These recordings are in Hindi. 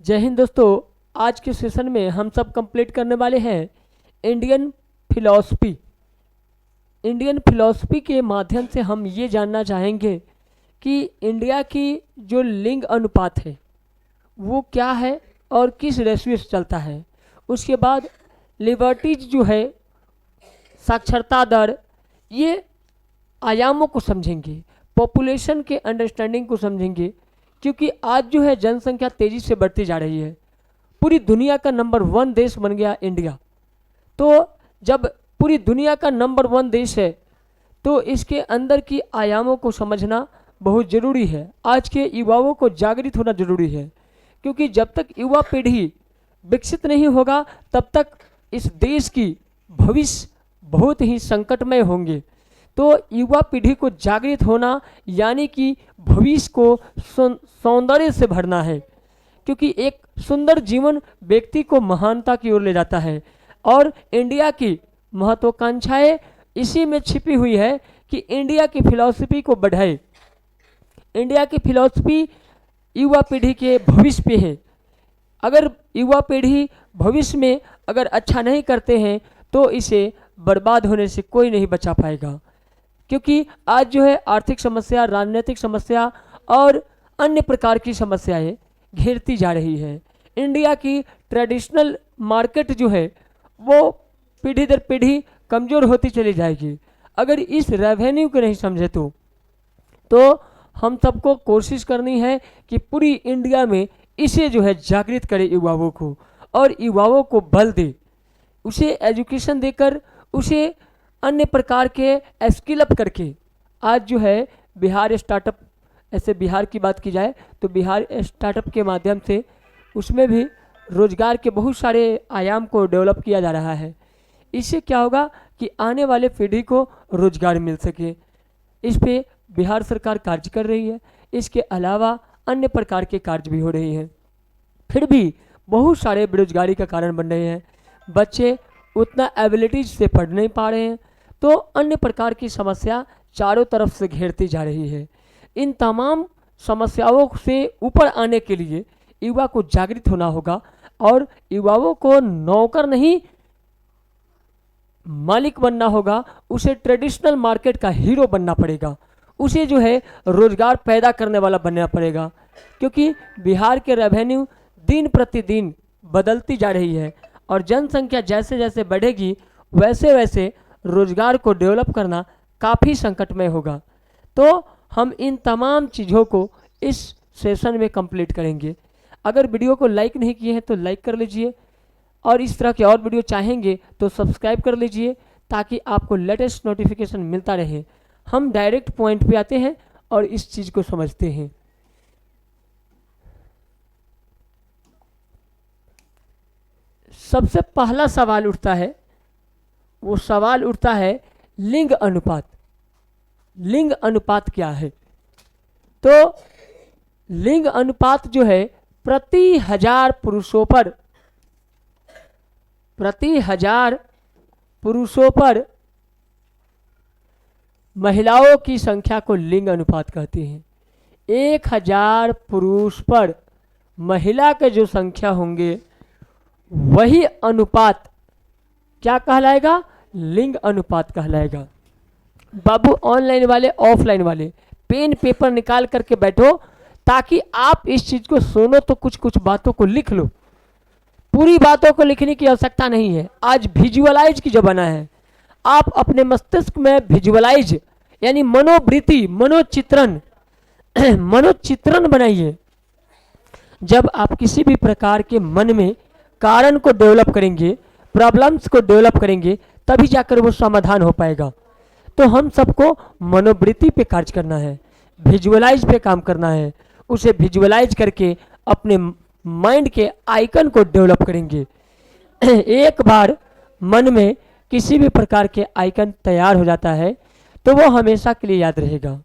जय हिंद दोस्तों। आज के सेशन में हम सब कंप्लीट करने वाले हैं इंडियन फिलॉसफी। इंडियन फिलॉसफी के माध्यम से हम ये जानना चाहेंगे कि इंडिया की जो लिंग अनुपात है वो क्या है और किस रेशियो से चलता है। उसके बाद लिबर्टीज जो है, साक्षरता दर, ये आयामों को समझेंगे, पॉपुलेशन के अंडरस्टैंडिंग को समझेंगे, क्योंकि आज जो है जनसंख्या तेज़ी से बढ़ती जा रही है। पूरी दुनिया का नंबर 1 देश बन गया इंडिया। तो जब पूरी दुनिया का नंबर 1 देश है तो इसके अंदर की आयामों को समझना बहुत ज़रूरी है। आज के युवाओं को जागृत होना ज़रूरी है, क्योंकि जब तक युवा पीढ़ी विकसित नहीं होगा तब तक इस देश की भविष्य बहुत ही संकटमय होंगे। तो युवा पीढ़ी को जागृत होना यानी कि भविष्य को सौंदर्य से भरना है, क्योंकि एक सुंदर जीवन व्यक्ति को महानता की ओर ले जाता है। और इंडिया की महत्वाकांक्षाएं इसी में छिपी हुई है कि इंडिया की फिलॉसफी को बढ़ाए। इंडिया की फिलॉसफी युवा पीढ़ी के भविष्य पे है। अगर युवा पीढ़ी भविष्य में अगर अच्छा नहीं करते हैं तो इसे बर्बाद होने से कोई नहीं बचा पाएगा, क्योंकि आज जो है आर्थिक समस्या, राजनीतिक समस्या और अन्य प्रकार की समस्याएं घेरती जा रही है। इंडिया की ट्रेडिशनल मार्केट जो है वो पीढ़ी दर पीढ़ी कमज़ोर होती चली जाएगी अगर इस रेवेन्यू को नहीं समझे तो हम सबको कोशिश करनी है कि पूरी इंडिया में इसे जो है जागृत करे युवाओं को, और युवाओं को बल दे, उसे एजुकेशन देकर, उसे अन्य प्रकार के स्किल अप करके। आज जो है बिहार स्टार्टअप, ऐसे बिहार की बात की जाए तो बिहार स्टार्टअप के माध्यम से उसमें भी रोजगार के बहुत सारे आयाम को डेवलप किया जा रहा है। इससे क्या होगा कि आने वाले पीढ़ी को रोजगार मिल सके। इस पे बिहार सरकार कार्य कर रही है। इसके अलावा अन्य प्रकार के कार्य भी हो रही हैं। फिर भी बहुत सारे बेरोजगारी का कारण बन रहे हैं। बच्चे उतना एबिलिटीज से पढ़ नहीं पा रहे हैं, तो अन्य प्रकार की समस्या चारों तरफ से घेरती जा रही है। इन तमाम समस्याओं से ऊपर आने के लिए युवा को जागृत होना होगा, और युवाओं को नौकर नहीं मालिक बनना होगा। उसे ट्रेडिशनल मार्केट का हीरो बनना पड़ेगा, उसे जो है रोजगार पैदा करने वाला बनना पड़ेगा, क्योंकि बिहार के रेवेन्यू दिन प्रतिदिन बदलती जा रही है और जनसंख्या जैसे जैसे बढ़ेगी वैसे वैसे रोजगार को डेवलप करना काफ़ी संकटमय होगा। तो हम इन तमाम चीज़ों को इस सेशन में कंप्लीट करेंगे। अगर वीडियो को लाइक नहीं किए हैं तो लाइक कर लीजिए, और इस तरह के और वीडियो चाहेंगे तो सब्सक्राइब कर लीजिए, ताकि आपको लेटेस्ट नोटिफिकेशन मिलता रहे। हम डायरेक्ट पॉइंट पे आते हैं और इस चीज़ को समझते हैं। सबसे पहला सवाल उठता है, वो सवाल उठता है लिंग अनुपात। लिंग अनुपात क्या है? तो लिंग अनुपात जो है प्रति हजार पुरुषों पर महिलाओं की संख्या को लिंग अनुपात कहते हैं। 1000 पुरुष पर महिला के जो संख्या होंगे वही अनुपात क्या कहलाएगा? लिंग अनुपात कहलाएगा। बाबू ऑनलाइन वाले, ऑफलाइन वाले, पेन पेपर निकाल करके बैठो, ताकि आप इस चीज़ को सुनो तो कुछ कुछ बातों को लिख लो। पूरी बातों को लिखने की आवश्यकता नहीं है। आज विजुअलाइज की ज़माना है। आप अपने मस्तिष्क में विजुअलाइज यानी मनोवृत्ति, मनोचित्रण बनाइए। जब आप किसी भी प्रकार के मन में कारण को डेवलप करेंगे, प्रॉब्लम्स को डेवलप करेंगे, तभी जाकर वो समाधान हो पाएगा। तो हम सबको मनोवृत्ति पे कार्य करना है, विजुअलाइज पे काम करना है। उसे विजुअलाइज करके अपने माइंड के आइकन को डेवलप करेंगे। एक बार मन में किसी भी प्रकार के आइकन तैयार हो जाता है तो वो हमेशा के लिए याद रहेगा।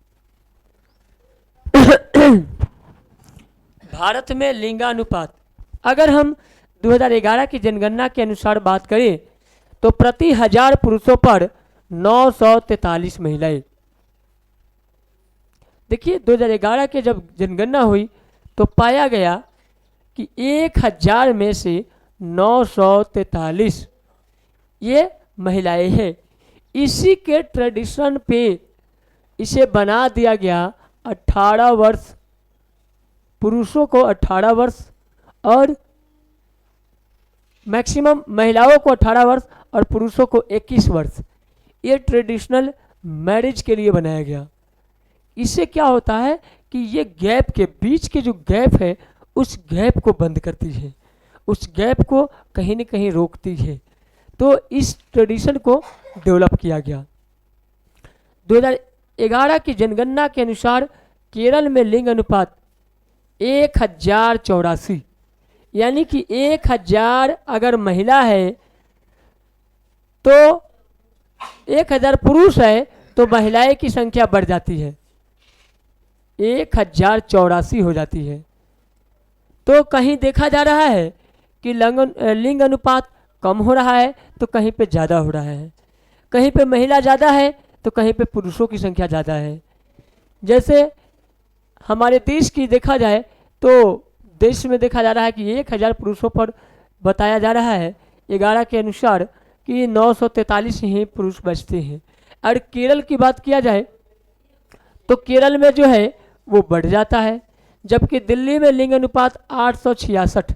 भारत में लिंगानुपात, अगर हम 2011 की जनगणना के अनुसार बात करें तो प्रति 1000 पुरुषों पर 943 महिलाएं। देखिए 2011 के जब जनगणना हुई तो पाया गया कि 1000 में से 943 ये महिलाएं हैं। इसी के ट्रेडिशन पे इसे बना दिया गया 18 वर्ष, पुरुषों को 18 वर्ष और मैक्सिमम महिलाओं को 18 वर्ष और पुरुषों को 21 वर्ष। ये ट्रेडिशनल मैरिज के लिए बनाया गया। इससे क्या होता है कि ये गैप के बीच के जो गैप है उस गैप को बंद करती है, उस गैप को कहीं न कहीं रोकती है। तो इस ट्रेडिशन को डेवलप किया गया। 2011 की जनगणना के अनुसार केरल में लिंग अनुपात 1084, यानी कि 1000 अगर महिला है तो 1000 पुरुष है तो महिलाएं की संख्या बढ़ जाती है, 1084 हो जाती है। तो कहीं देखा जा रहा है कि लिंग अनुपात कम हो रहा है तो कहीं पे ज़्यादा हो रहा है, कहीं पे महिला ज़्यादा है तो कहीं पे पुरुषों की संख्या ज़्यादा है। जैसे हमारे देश की देखा जाए तो देश में देखा जा रहा है कि 1000 पुरुषों पर बताया जा रहा है 11 के अनुसार कि 943 ही पुरुष बचते हैं। और केरल की बात किया जाए तो केरल में जो है वो बढ़ जाता है, जबकि दिल्ली में लिंग अनुपात 866।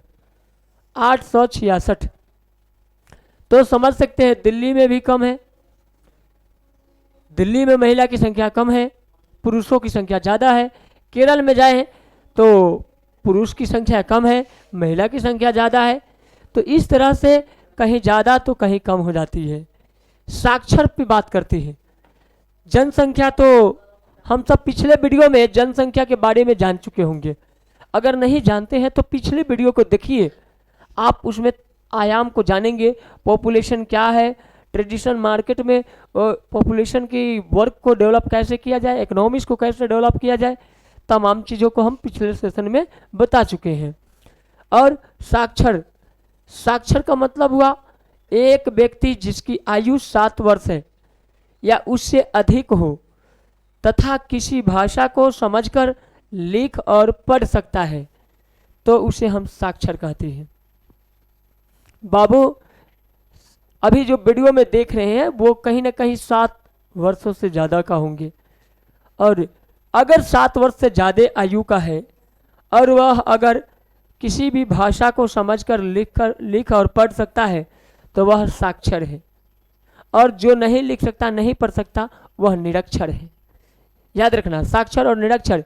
तो समझ सकते हैं दिल्ली में भी कम है, दिल्ली में महिला की संख्या कम है, पुरुषों की संख्या ज़्यादा है। केरल में जाएं तो पुरुष की संख्या कम है, महिला की संख्या ज़्यादा है। तो इस तरह से कहीं ज़्यादा तो कहीं कम हो जाती है। साक्षर पे बात करते हैं। जनसंख्या तो हम सब पिछले वीडियो में जनसंख्या के बारे में जान चुके होंगे। अगर नहीं जानते हैं तो पिछले वीडियो को देखिए, आप उसमें आयाम को जानेंगे। पॉपुलेशन क्या है, ट्रेडिशनल मार्केट में पॉपुलेशन की वर्क को डेवलप कैसे किया जाए, इकोनॉमिक्स को कैसे डेवलप किया जाए, तमाम चीज़ों को हम पिछले सेशन में बता चुके हैं। और साक्षर का मतलब हुआ एक व्यक्ति जिसकी आयु 7 वर्ष है या उससे अधिक हो तथा किसी भाषा को समझकर लिख और पढ़ सकता है तो उसे हम साक्षर कहते हैं। बाबू अभी जो वीडियो में देख रहे हैं वो कहीं ना कहीं 7 वर्षों से ज़्यादा का होंगे, और अगर 7 वर्ष से ज़्यादा आयु का है और वह अगर किसी भी भाषा को समझकर लिख और पढ़ सकता है तो वह साक्षर है, और जो नहीं लिख सकता, नहीं पढ़ सकता, वह निरक्षर है। याद रखना, साक्षर और निरक्षर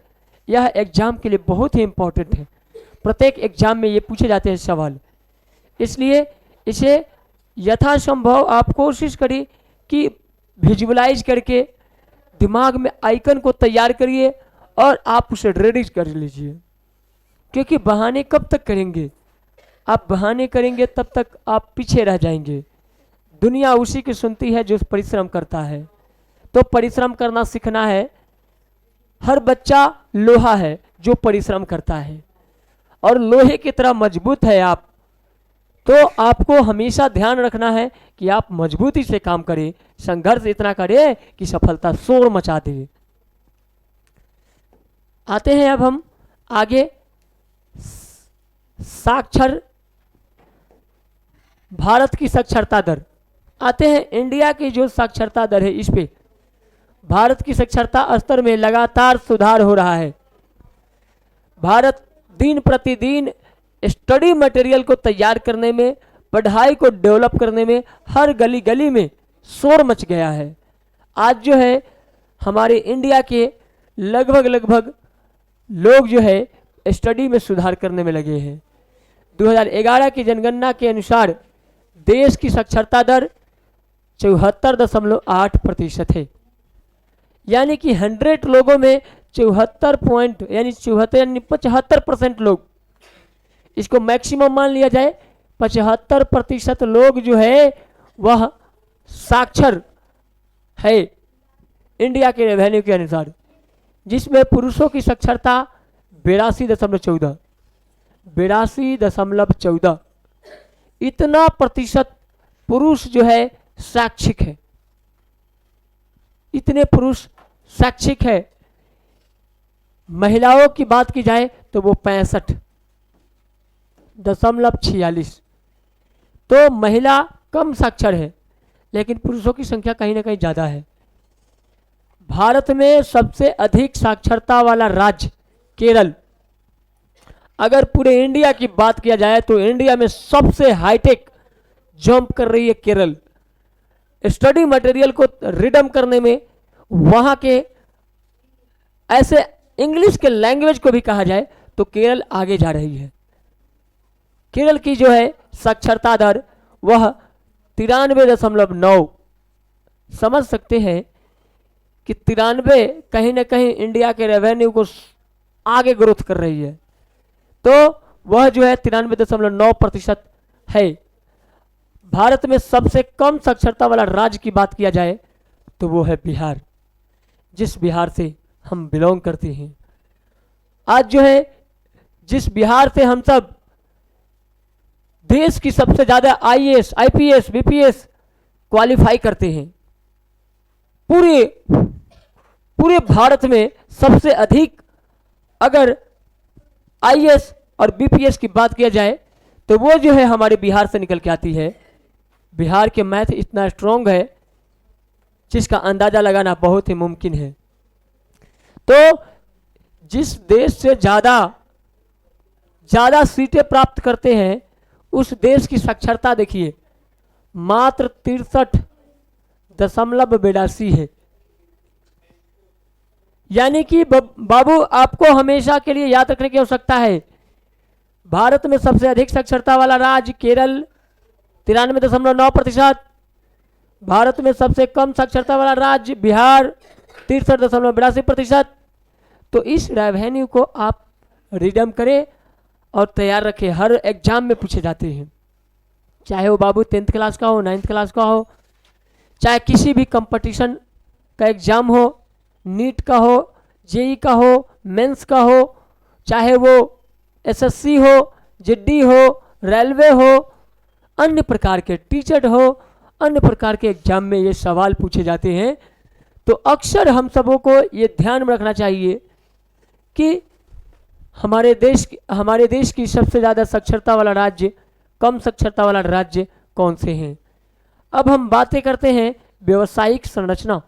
यह एग्जाम के लिए बहुत ही इम्पोर्टेंट है। प्रत्येक एग्जाम में ये पूछे जाते हैं सवाल, इसलिए इसे यथासंभव आप कोशिश करिए कि विजुअलाइज करके दिमाग में आइकन को तैयार करिए और आप उसे रेडी कर लीजिए। क्योंकि बहाने कब तक करेंगे, आप बहाने करेंगे तब तक आप पीछे रह जाएंगे। दुनिया उसी की सुनती है जो परिश्रम करता है। तो परिश्रम करना सीखना है। हर बच्चा लोहा है जो परिश्रम करता है, और लोहे की तरह मजबूत है आप। तो आपको हमेशा ध्यान रखना है कि आप मजबूती से काम करें, संघर्ष इतना करें कि सफलता शोर मचा दे। आते हैं अब हम आगे साक्षर भारत की साक्षरता दर। आते हैं इंडिया की जो साक्षरता दर है, इस पे भारत की साक्षरता स्तर में लगातार सुधार हो रहा है। भारत दिन प्रतिदिन स्टडी मटेरियल को तैयार करने में, पढ़ाई को डेवलप करने में हर गली गली में शोर मच गया है। आज जो है हमारे इंडिया के लगभग लोग जो है स्टडी में सुधार करने में लगे हैं। 2011 की जनगणना के अनुसार देश की साक्षरता दर 74.8% है, यानी कि 100 लोगों में 75% लोग, इसको मैक्सिमम मान लिया जाए, 75% लोग जो है वह साक्षर है इंडिया के रेवेन्यू के अनुसार, जिसमें पुरुषों की साक्षरता 82.14 इतना प्रतिशत पुरुष जो है शैक्षिक है, इतने पुरुष शैक्षिक है। महिलाओं की बात की जाए तो वो 65, 0.46। तो महिला कम साक्षर है, लेकिन पुरुषों की संख्या कहीं ना कहीं ज़्यादा है। भारत में सबसे अधिक साक्षरता वाला राज्य केरल। अगर पूरे इंडिया की बात किया जाए तो इंडिया में सबसे हाईटेक जंप कर रही है केरल। स्टडी मटेरियल को रिडम करने में वहां के ऐसे इंग्लिश के लैंग्वेज को भी कहा जाए तो केरल आगे जा रही है। केरल की जो है साक्षरता दर वह 93.9। समझ सकते हैं कि 93 कहीं ना कहीं इंडिया के रेवेन्यू को आगे ग्रोथ कर रही है। तो वह जो है 93.9% है। भारत में सबसे कम साक्षरता वाला राज्य की बात किया जाए तो वो है बिहार, जिस बिहार से हम बिलोंग करते हैं। आज जो है जिस बिहार से हम सब देश की सबसे ज्यादा आईएएस, आईपीएस, बीपीएस क्वालिफाई करते हैं, पूरे भारत में सबसे अधिक अगर आईएएस और बीपीएस की बात किया जाए तो वो जो है हमारे बिहार से निकल के आती है। बिहार के मैथ इतना स्ट्रांग है जिसका अंदाजा लगाना बहुत ही मुमकिन है। तो जिस देश से ज्यादा सीटें प्राप्त करते हैं उस देश की साक्षरता देखिए मात्र 63.82 है। यानी कि बाबू आपको हमेशा के लिए याद रखने की आवश्यकता है, भारत में सबसे अधिक साक्षरता वाला राज्य केरल 93.9%, भारत में सबसे कम साक्षरता वाला राज्य बिहार 63.82%। तो इस रेवेन्यू को आप रिडम करें और तैयार रखें। हर एग्जाम में पूछे जाते हैं, चाहे वो बाबू 10th क्लास का हो, 9th क्लास का हो, चाहे किसी भी कंपटीशन का एग्जाम हो, नीट का हो, जेई का हो, मेंस का हो, चाहे वो एसएससी हो, जीडी हो, रेलवे हो, अन्य प्रकार के टीचर हो, अन्य प्रकार के एग्जाम में ये सवाल पूछे जाते हैं। तो अक्सर हम सबों को ये ध्यान में रखना चाहिए कि हमारे देश की सबसे ज़्यादा साक्षरता वाला राज्य, कम साक्षरता वाला राज्य कौन से हैं। अब हम बातें करते हैं व्यवसायिक संरचना,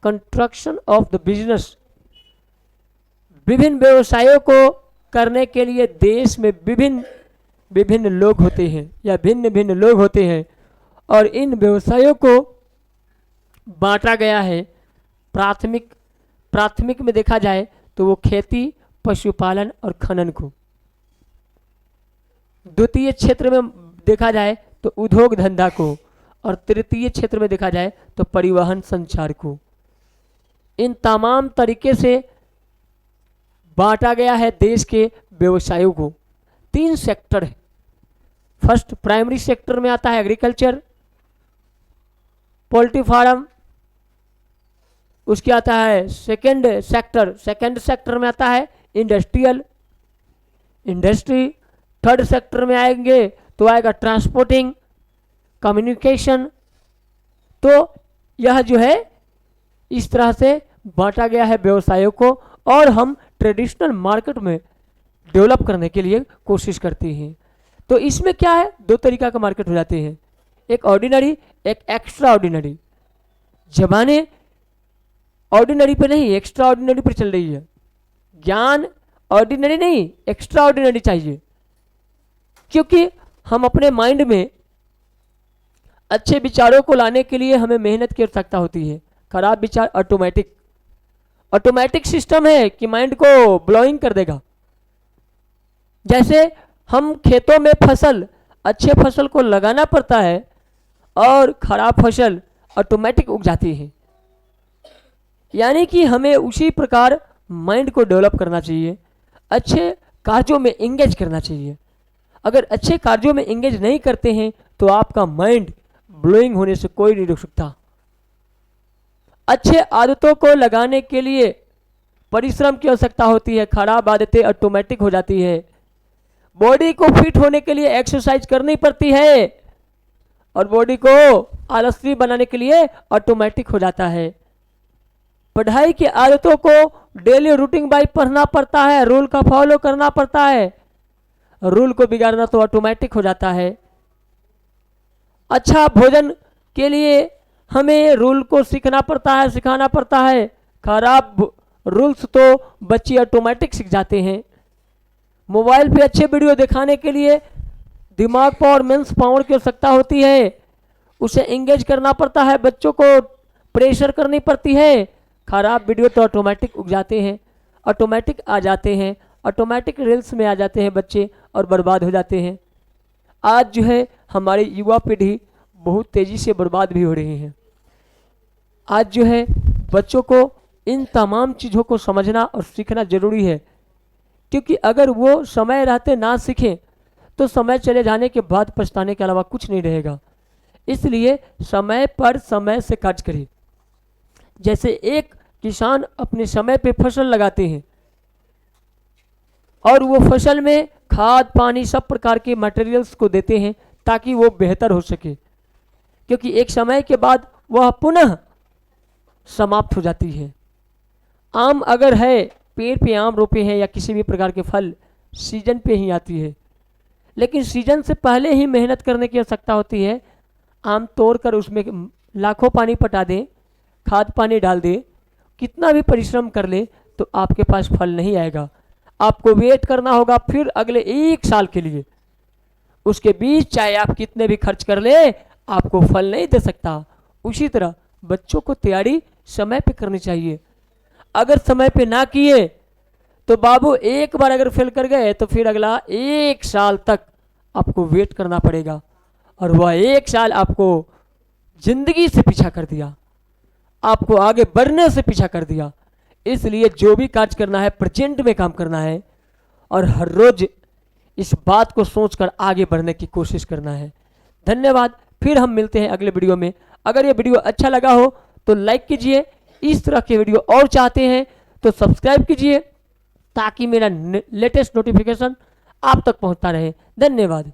कंस्ट्रक्शन ऑफ द बिजनेस। विभिन्न व्यवसायों को करने के लिए देश में विभिन्न लोग होते हैं या भिन्न लोग होते हैं और इन व्यवसायों को बांटा गया है। प्राथमिक में देखा जाए तो वो खेती, पशुपालन और खनन को। द्वितीय क्षेत्र में देखा जाए तो उद्योग धंधा को और तृतीय क्षेत्र में देखा जाए तो परिवहन संचार को। इन तमाम तरीके से बांटा गया है देश के व्यवसायों को। 3 सेक्टर है। फर्स्ट प्राइमरी सेक्टर में आता है एग्रीकल्चर, पोल्ट्री फार्म, उसके आता है सेकंड सेक्टर में आता है इंडस्ट्री। थर्ड सेक्टर में आएंगे तो आएगा ट्रांसपोर्टिंग, कम्युनिकेशन। तो यह जो है इस तरह से बांटा गया है व्यवसायों को और हम ट्रेडिशनल मार्केट में डेवलप करने के लिए कोशिश करते हैं। तो इसमें क्या है, 2 तरीका का मार्केट हो जाते हैं, एक ऑर्डिनरी, एक एक्स्ट्रा ऑर्डिनरी। जमाने ऑर्डिनरी पे नहीं, एक्स्ट्रा ऑर्डिनरी पर चल रही है। ज्ञान ऑर्डिनरी नहीं, एक्स्ट्रा ऑर्डिनरी चाहिए, क्योंकि हम अपने माइंड में अच्छे विचारों को लाने के लिए हमें मेहनत की आवश्यकता होती है। खराब विचार ऑटोमेटिक सिस्टम है कि माइंड को ब्लोइंग कर देगा। जैसे हम खेतों में अच्छे फसल को लगाना पड़ता है और खराब फसल ऑटोमेटिक उग जाती है। यानी कि हमें उसी प्रकार माइंड को डेवलप करना चाहिए, अच्छे कार्यों में एंगेज करना चाहिए। अगर अच्छे कार्यों में एंगेज नहीं करते हैं तो आपका माइंड ब्लोइंग होने से कोई नहीं रोक सकता। अच्छे आदतों को लगाने के लिए परिश्रम की आवश्यकता होती है, खराब आदतें ऑटोमेटिक हो जाती है। बॉडी को फिट होने के लिए एक्सरसाइज करनी पड़ती है और बॉडी को आलसी बनाने के लिए ऑटोमेटिक हो जाता है। पढ़ाई की आदतों को डेली रूटीन वाइज पढ़ना पड़ता है, रूल का फॉलो करना पड़ता है। रूल को बिगाड़ना तो ऑटोमेटिक हो जाता है। अच्छा भोजन के लिए हमें रूल को सीखना पड़ता है, सिखाना पड़ता है। खराब रूल्स तो बच्चे ऑटोमेटिक सीख जाते हैं। मोबाइल पे अच्छे वीडियो दिखाने के लिए दिमाग पावर, मेंस पावर की आवश्यकता होती है। उसे एंगेज करना पड़ता है, बच्चों को प्रेशर करनी पड़ती है। खराब वीडियो तो ऑटोमेटिक उग जाते हैं, ऑटोमेटिक आ जाते हैं, ऑटोमेटिक रील्स में आ जाते हैं बच्चे और बर्बाद हो जाते हैं। आज जो है हमारी युवा पीढ़ी बहुत तेज़ी से बर्बाद भी हो रही है। आज जो है बच्चों को इन तमाम चीज़ों को समझना और सीखना ज़रूरी है, क्योंकि अगर वो समय रहते ना सीखें तो समय चले जाने के बाद पछताने के अलावा कुछ नहीं रहेगा। इसलिए समय पर समय से खर्च करें। जैसे एक किसान अपने समय पे फसल लगाते हैं और वो फसल में खाद पानी सब प्रकार के मटेरियल्स को देते हैं ताकि वो बेहतर हो सके, क्योंकि एक समय के बाद वह पुनः समाप्त हो जाती है। आम अगर है, पेड़ पे आम रोपे हैं या किसी भी प्रकार के फल, सीजन पे ही आती है, लेकिन सीजन से पहले ही मेहनत करने की आवश्यकता होती है। आम तोड़कर उसमें लाखों पानी पटा दें, खाद पानी डाल दे, कितना भी परिश्रम कर ले तो आपके पास फल नहीं आएगा। आपको वेट करना होगा फिर अगले 1 साल के लिए। उसके बीच चाहे आप कितने भी खर्च कर ले, आपको फल नहीं दे सकता। उसी तरह बच्चों को तैयारी समय पे करनी चाहिए। अगर समय पे ना किए तो बाबू एक बार अगर फेल कर गए तो फिर अगला 1 साल तक आपको वेट करना पड़ेगा, और वह 1 साल आपको जिंदगी से पीछा कर दिया, आपको आगे बढ़ने से पीछा कर दिया। इसलिए जो भी कार्य करना है प्रेजेंट में काम करना है और हर रोज इस बात को सोचकर आगे बढ़ने की कोशिश करना है। धन्यवाद। फिर हम मिलते हैं अगले वीडियो में। अगर ये वीडियो अच्छा लगा हो तो लाइक कीजिए। इस तरह के वीडियो और चाहते हैं तो सब्सक्राइब कीजिए ताकि मेरा लेटेस्ट नोटिफिकेशन आप तक पहुंचता रहे। धन्यवाद।